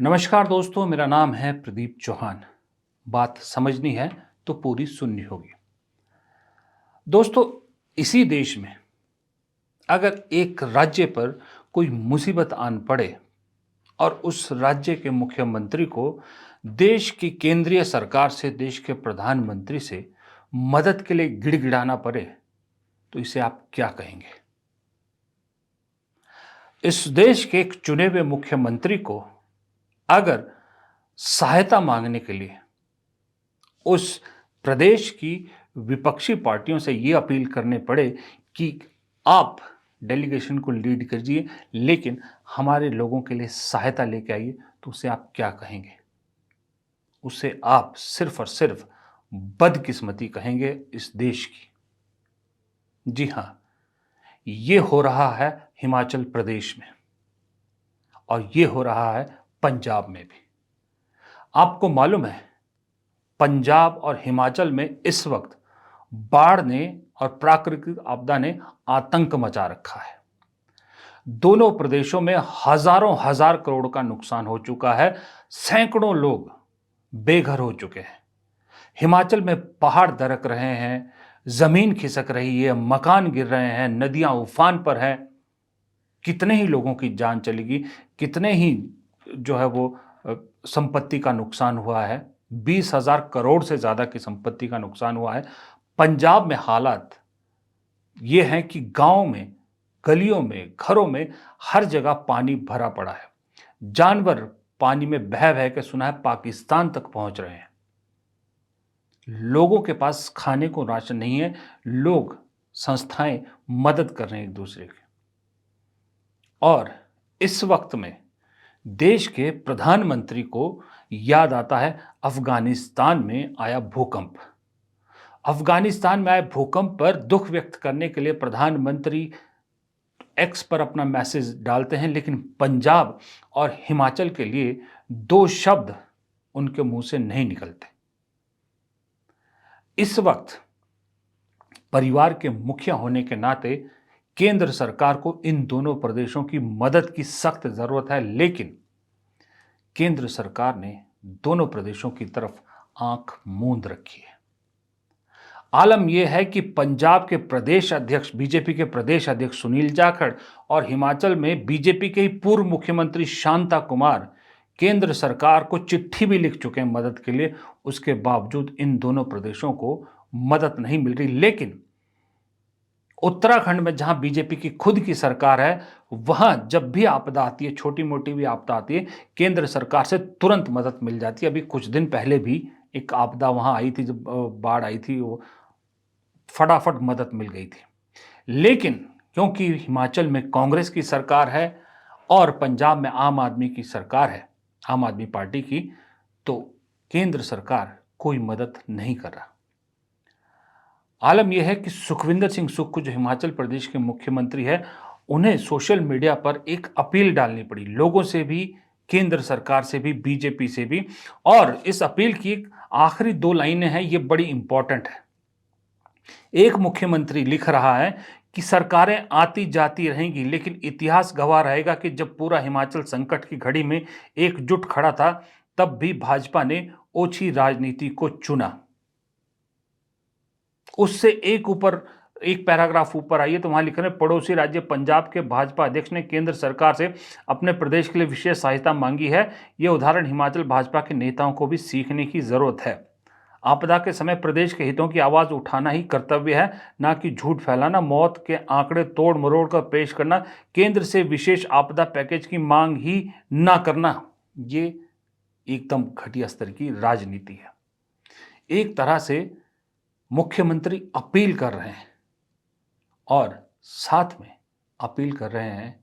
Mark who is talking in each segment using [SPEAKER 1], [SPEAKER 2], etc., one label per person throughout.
[SPEAKER 1] नमस्कार दोस्तों, मेरा नाम है प्रदीप चौहान। बात समझनी है तो पूरी सुननी होगी। दोस्तों, इसी देश में अगर एक राज्य पर कोई मुसीबत आन पड़े और उस राज्य के मुख्यमंत्री को देश की केंद्रीय सरकार से, देश के प्रधानमंत्री से मदद के लिए गिड़गिड़ाना पड़े, तो इसे आप क्या कहेंगे? इस देश के एक चुने हुए मुख्यमंत्री को अगर सहायता मांगने के लिए उस प्रदेश की विपक्षी पार्टियों से ये अपील करने पड़े कि आप डेलीगेशन को लीड कीजिए, लेकिन हमारे लोगों के लिए सहायता लेके आइए, तो उसे आप क्या कहेंगे? उसे आप सिर्फ और सिर्फ बदकिस्मती कहेंगे इस देश की। जी हाँ, ये हो रहा है हिमाचल प्रदेश में और ये हो रहा है पंजाब में भी। आपको मालूम है, पंजाब और हिमाचल में इस वक्त बाढ़ ने और प्राकृतिक आपदा ने आतंक मचा रखा है। दोनों प्रदेशों में हजारों हजार करोड़ का नुकसान हो चुका है। सैकड़ों लोग बेघर हो चुके हैं। हिमाचल में पहाड़ दरक रहे हैं, जमीन खिसक रही है, मकान गिर रहे हैं, नदियां उफान पर हैं। कितने ही लोगों की जान चलेगी, कितने ही जो है वो संपत्ति का नुकसान हुआ है। 20,000 करोड़ से ज्यादा की संपत्ति का नुकसान हुआ है। पंजाब में हालात ये हैं कि गांव में, गलियों में, घरों में हर जगह पानी भरा पड़ा है। जानवर पानी में बह बह के सुना है पाकिस्तान तक पहुंच रहे हैं। लोगों के पास खाने को राशन नहीं है। लोग, संस्थाएं मदद कर रहे हैं एक दूसरे की। और इस वक्त में देश के प्रधानमंत्री को याद आता है अफगानिस्तान में आया भूकंप। अफगानिस्तान में आए भूकंप पर दुख व्यक्त करने के लिए प्रधानमंत्री एक्स पर अपना मैसेज डालते हैं, लेकिन पंजाब और हिमाचल के लिए दो शब्द उनके मुंह से नहीं निकलते। इस वक्त परिवार के मुखिया होने के नाते केंद्र सरकार को इन दोनों प्रदेशों की मदद की सख्त जरूरत है, लेकिन केंद्र सरकार ने दोनों प्रदेशों की तरफ आंख मूंद रखी है। आलम यह है कि पंजाब के प्रदेश अध्यक्ष, बीजेपी के प्रदेश अध्यक्ष सुनील जाखड़ और हिमाचल में बीजेपी के ही पूर्व मुख्यमंत्री शांता कुमार केंद्र सरकार को चिट्ठी भी लिख चुके हैं मदद के लिए। उसके बावजूद इन दोनों प्रदेशों को मदद नहीं मिल रही। लेकिन उत्तराखंड में जहां बीजेपी की खुद की सरकार है, वहां जब भी आपदा आती है, छोटी मोटी भी आपदा आती है, केंद्र सरकार से तुरंत मदद मिल जाती है। अभी कुछ दिन पहले भी एक आपदा वहां आई थी, जब बाढ़ आई थी, वो फटाफट मदद मिल गई थी। लेकिन क्योंकि हिमाचल में कांग्रेस की सरकार है और पंजाब में आम आदमी की सरकार है, आम आदमी पार्टी की, तो केंद्र सरकार कोई मदद नहीं कर रहा। आलम यह है कि सुखविंदर सिंह सुक्खू, जो हिमाचल प्रदेश के मुख्यमंत्री है, उन्हें सोशल मीडिया पर एक अपील डालनी पड़ी, लोगों से भी, केंद्र सरकार से भी, बीजेपी से भी। और इस अपील की आखिरी दो लाइनें हैं, ये बड़ी इंपॉर्टेंट है। एक मुख्यमंत्री लिख रहा है कि सरकारें आती जाती रहेंगी, लेकिन इतिहास गवाह रहेगा कि जब पूरा हिमाचल संकट की घड़ी में एकजुट खड़ा था, तब भी भाजपा ने ओछी राजनीति को चुना। उससे एक पैराग्राफ ऊपर आइए तो वहां लिख रहे हैं, पड़ोसी राज्य पंजाब के भाजपा अध्यक्ष ने केंद्र सरकार से अपने प्रदेश के लिए विशेष सहायता मांगी है। यह उदाहरण हिमाचल भाजपा के नेताओं को भी सीखने की जरूरत है। आपदा के समय प्रदेश के हितों की आवाज उठाना ही कर्तव्य है, ना कि झूठ फैलाना, मौत के आंकड़े तोड़ मरोड़ कर पेश करना, केंद्र से विशेष आपदा पैकेज की मांग ही ना करना। ये एकदम घटिया स्तर की राजनीति है। एक तरह से मुख्यमंत्री अपील कर रहे हैं और साथ में अपील कर रहे हैं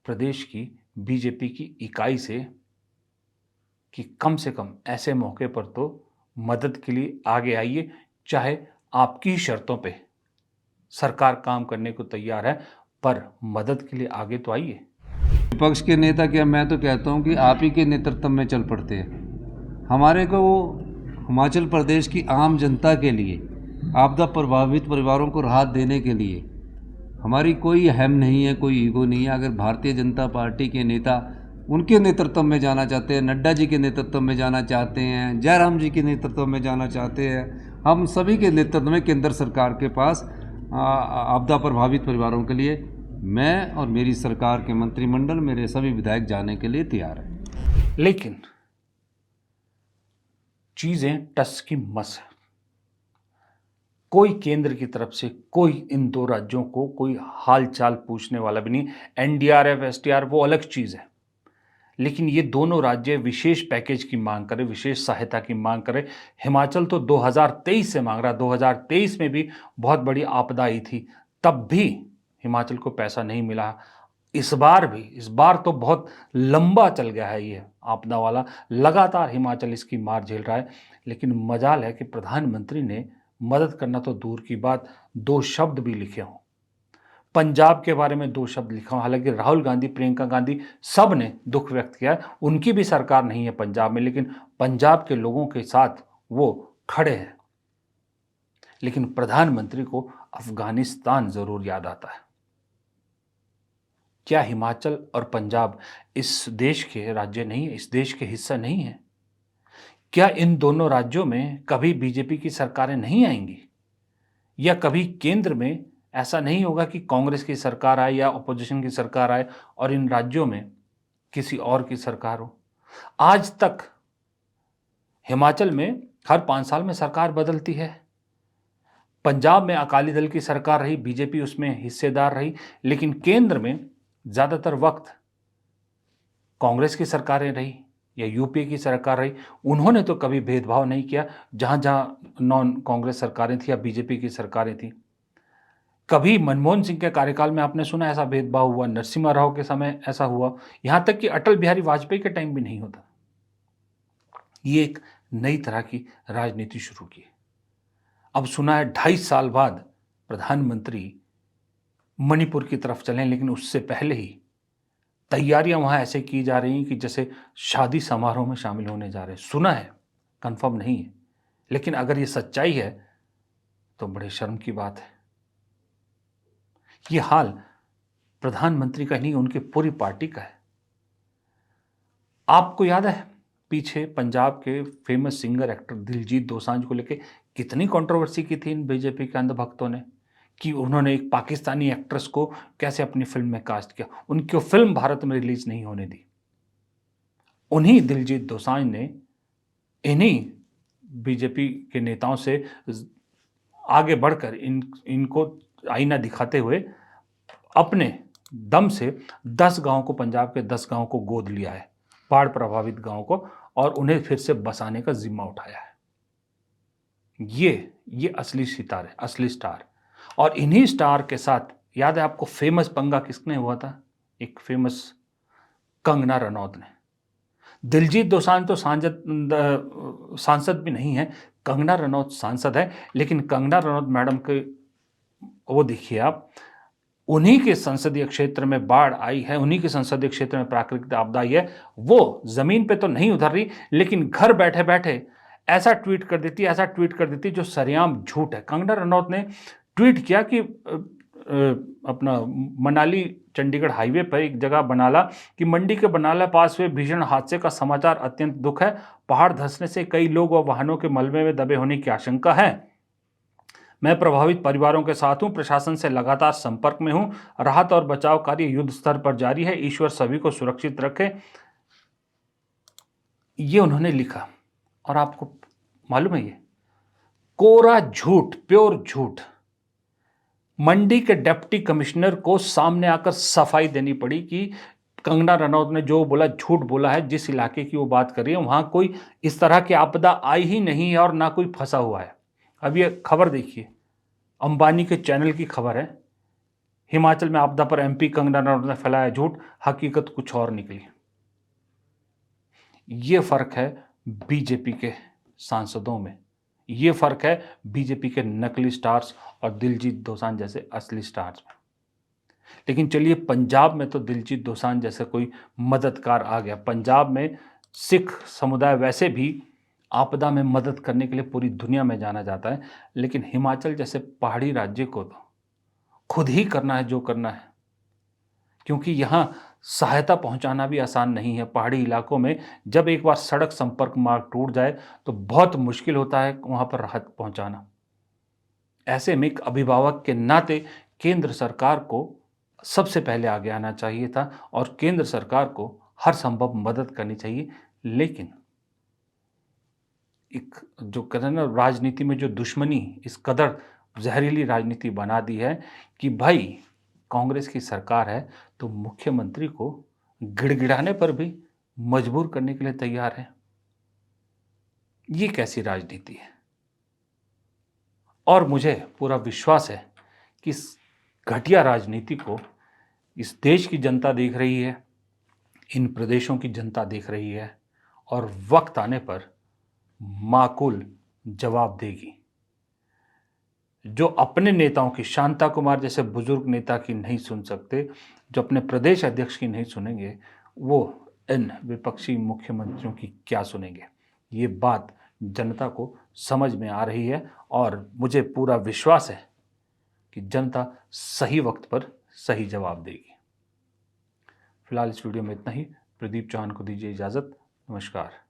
[SPEAKER 1] प्रदेश की बीजेपी की इकाई से कि कम से कम ऐसे मौके पर तो मदद के लिए आगे आइए, चाहे आपकी ही शर्तों पे सरकार काम करने को तैयार है, पर मदद के लिए आगे तो आइए।
[SPEAKER 2] विपक्ष के नेता क्या, मैं तो कहता हूं कि आप ही के नेतृत्व में चल पड़ते हैं। हमारे को हिमाचल प्रदेश की आम जनता के लिए, आपदा प्रभावित परिवारों को राहत देने के लिए हमारी कोई अहम नहीं है, कोई ईगो नहीं है। अगर भारतीय जनता पार्टी के नेता उनके नेतृत्व में जाना चाहते हैं, नड्डा जी के नेतृत्व में जाना चाहते हैं, जयराम जी के नेतृत्व में जाना चाहते हैं। हम सभी के नेतृत्व में केंद्र सरकार के पास आपदा प्रभावित परिवारों के लिए मैं और मेरी सरकार के मंत्रिमंडल, मेरे सभी विधायक जाने के लिए तैयार हैं।
[SPEAKER 1] लेकिन चीजें टस की मस है। कोई केंद्र की तरफ से कोई इन दो राज्यों को कोई हाल चाल पूछने वाला भी नहीं। एनडीआरएफ, एसडीआर वो अलग चीज है, लेकिन ये दोनों राज्य विशेष पैकेज की मांग करे, विशेष सहायता की मांग करे। हिमाचल तो 2023 से मांग रहा। 2023 में भी बहुत बड़ी आपदा आई थी, तब भी हिमाचल को पैसा नहीं मिला। इस बार तो बहुत लंबा चल गया है ये आपदा वाला, लगातार हिमाचल इसकी मार झेल रहा है। लेकिन मजाल है कि प्रधानमंत्री ने मदद करना तो दूर की बात, 2 शब्द भी लिखे हों। पंजाब के बारे में 2 शब्द लिखा हूं। हालांकि राहुल गांधी, प्रियंका गांधी सब ने दुख व्यक्त किया है, उनकी भी सरकार नहीं है पंजाब में, लेकिन पंजाब के लोगों के साथ वो खड़े हैं। लेकिन प्रधानमंत्री को अफगानिस्तान जरूर याद आता है। क्या हिमाचल और पंजाब इस देश के राज्य नहीं है, इस देश के हिस्सा नहीं है? क्या इन दोनों राज्यों में कभी बीजेपी की सरकारें नहीं आएंगी? या कभी केंद्र में ऐसा नहीं होगा कि कांग्रेस की सरकार आए या अपोजिशन की सरकार आए और इन राज्यों में किसी और की सरकार हो? आज तक हिमाचल में हर 5 साल में सरकार बदलती है। पंजाब में अकाली दल की सरकार रही, बीजेपी उसमें हिस्सेदार रही, लेकिन केंद्र में ज्यादातर वक्त कांग्रेस की सरकारें रही या यूपीए की सरकार रही। उन्होंने तो कभी भेदभाव नहीं किया। जहां जहां नॉन कांग्रेस सरकारें थी या बीजेपी की सरकारें थी, कभी मनमोहन सिंह के कार्यकाल में आपने सुना ऐसा भेदभाव हुआ? नरसिम्हा राव के समय ऐसा हुआ? यहां तक कि अटल बिहारी वाजपेयी के टाइम भी नहीं होता। ये एक नई तरह की राजनीति शुरू की। अब सुना है 2.5 साल बाद प्रधानमंत्री मणिपुर की तरफ चलें, लेकिन उससे पहले ही तैयारियां वहां ऐसे की जा रही हैं कि जैसे शादी समारोह में शामिल होने जा रहे हैं। सुना है, कंफर्म नहीं है, लेकिन अगर ये सच्चाई है तो बड़े शर्म की बात है। ये हाल प्रधानमंत्री का नहीं, उनकी पूरी पार्टी का है। आपको याद है पीछे पंजाब के famous singer actor Diljit Dosanjh को लेके कितनी कंट्रोवर्सी की थी इन बीजेपी के अंधभक्तों ने, कि उन्होंने एक पाकिस्तानी एक्ट्रेस को कैसे अपनी फिल्म में कास्ट किया। उनकी फिल्म भारत में रिलीज नहीं होने दी। उन्हीं दिलजीत दोसांझ ने इन्हीं बीजेपी के नेताओं से आगे बढ़कर इनको आईना दिखाते हुए अपने दम से 10 गांव को, पंजाब के 10 गांव को गोद लिया है, बाढ़ प्रभावित गांव को, और उन्हें फिर से बसाने का जिम्मा उठाया है। ये असली सितारे, असली स्टार। और इन्हीं स्टार के साथ याद है आपको फेमस पंगा किसने हुआ था? एक फेमस कंगना रनौत ने। दिलजीत दोसांझ तो सांसद भी नहीं है, कंगना रनौत सांसद है। लेकिन कंगना रनौत मैडम के वो देखिए आप, उन्हीं के संसदीय क्षेत्र में बाढ़ आई है, उन्हीं के संसदीय क्षेत्र में प्राकृतिक आपदा आई है। वो जमीन पे तो नहीं उतर रही, लेकिन घर बैठे बैठे ऐसा ट्वीट कर देती जो सरेआम झूठ है। कंगना रनौत ने ट्वीट किया कि अपना मनाली चंडीगढ़ हाईवे पर एक जगह बनाला, कि मंडी के बनाला पास हुए भीषण हादसे का समाचार अत्यंत दुख है। पहाड़ धंसने से कई लोग व वाहनों के मलबे में दबे होने की आशंका है। मैं प्रभावित परिवारों के साथ हूं, प्रशासन से लगातार संपर्क में हूं। राहत और बचाव कार्य युद्ध स्तर पर जारी है। ईश्वर सभी को सुरक्षित रखे। ये उन्होंने लिखा, और आपको मालूम है ये कोरा झूठ, प्योर झूठ। मंडी के डिप्टी कमिश्नर को सामने आकर सफाई देनी पड़ी कि कंगना रनौत ने जो बोला झूठ बोला है। जिस इलाके की वो बात कर रही है वहां कोई इस तरह की आपदा आई ही नहीं है और ना कोई फंसा हुआ है। अब ये खबर देखिए, अंबानी के चैनल की खबर है। हिमाचल में आपदा पर एमपी कंगना रनौत ने फैलाया झूठ, हकीकत कुछ और निकली। ये फर्क है बीजेपी के सांसदों में, ये फर्क है बीजेपी के नकली स्टार्स और दिलजीत दोसांझ जैसे असली स्टार्स में। लेकिन चलिए, पंजाब में तो दिलजीत दोसांझ जैसे कोई मददगार आ गया। पंजाब में सिख समुदाय वैसे भी आपदा में मदद करने के लिए पूरी दुनिया में जाना जाता है। लेकिन हिमाचल जैसे पहाड़ी राज्य को तो खुद ही करना है जो करना है, क्योंकि यहाँ सहायता पहुंचाना भी आसान नहीं है। पहाड़ी इलाकों में जब एक बार सड़क संपर्क मार्ग टूट जाए तो बहुत मुश्किल होता है वहां पर राहत पहुंचाना। ऐसे में एक अभिभावक के नाते केंद्र सरकार को सबसे पहले आगे आना चाहिए था और केंद्र सरकार को हर संभव मदद करनी चाहिए। लेकिन एक जो कहते हैं ना, राजनीति में जो दुश्मनी इस कदर जहरीली राजनीति बना दी है कि भाई कांग्रेस की सरकार है तो मुख्यमंत्री को गिड़गिड़ाने पर भी मजबूर करने के लिए तैयार है। ये कैसी राजनीति है? और मुझे पूरा विश्वास है कि इस घटिया राजनीति को इस देश की जनता देख रही है, इन प्रदेशों की जनता देख रही है और वक्त आने पर माकूल जवाब देगी। जो अपने नेताओं की, शांता कुमार जैसे बुजुर्ग नेता की नहीं सुन सकते, जो अपने प्रदेश अध्यक्ष की नहीं सुनेंगे, वो इन विपक्षी मुख्यमंत्रियों की क्या सुनेंगे? ये बात जनता को समझ में आ रही है और मुझे पूरा विश्वास है कि जनता सही वक्त पर सही जवाब देगी। फिलहाल इस वीडियो में इतना ही। प्रदीप चौहान को दीजिए इजाज़त। नमस्कार।